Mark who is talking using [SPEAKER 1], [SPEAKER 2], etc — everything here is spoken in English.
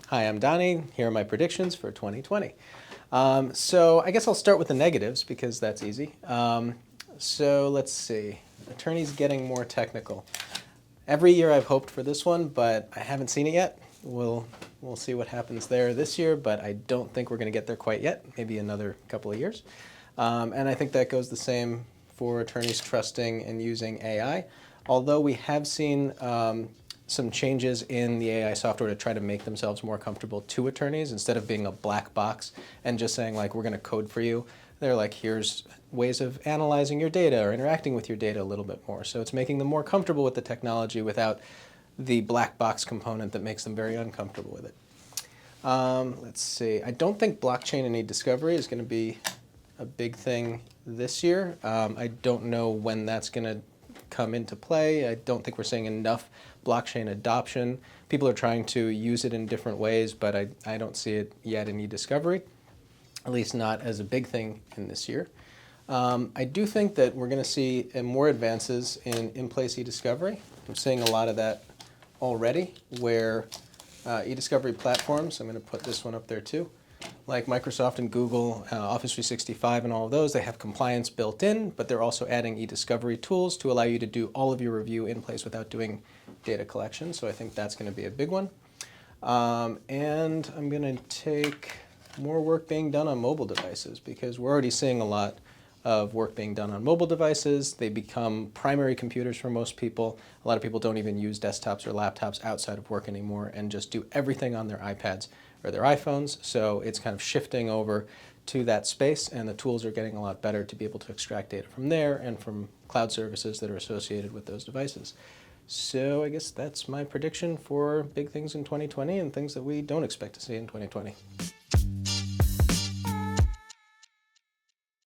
[SPEAKER 1] Hi, I'm Donnie. Here are my predictions for 2020. So I guess I'll start with the negatives because that's easy. So let's see. Attorneys getting more technical. Every year I've hoped for this one, but I haven't seen it yet. We'll see what happens there this year, but I don't think we're going to get there quite yet. Maybe another couple of years. And I think that goes the same for attorneys trusting and using AI. Although we have seen some changes in the AI software to try to make themselves more comfortable to attorneys instead of being a black box and just saying like, we're going to code for you. They're like, here's ways of analyzing your data or interacting with your data a little bit more. So it's making them more comfortable with the technology without the black box component that makes them very uncomfortable with it. Let's see. I don't think blockchain and e-discovery is going to be a big thing this year. I don't know when that's going to come into play. I don't think we're seeing enough blockchain adoption. People are trying to use it in different ways, but I don't see it yet in e-discovery, at least not as a big thing in this year. I do think that we're going to see more advances in in-place e-discovery. I'm seeing a lot of that already, where e-discovery platforms, I'm going to put this one up there too, like Microsoft and Google, Office 365 and all of those, they have compliance built in, but they're also adding e-discovery tools to allow you to do all of your review in place without doing data collection. So I think that's going to be a big one. And I'm going to take more work being done on mobile devices because we're already seeing a lot of work being done on mobile devices. They become primary computers for most people. A lot of people don't even use desktops or laptops outside of work anymore and just do everything on their iPads or their iPhones. So it's kind of shifting over to that space, and the tools are getting a lot better to be able to extract data from there and from cloud services that are associated with those devices. So I guess that's my prediction for big things in 2020 and things that we don't expect to see in 2020.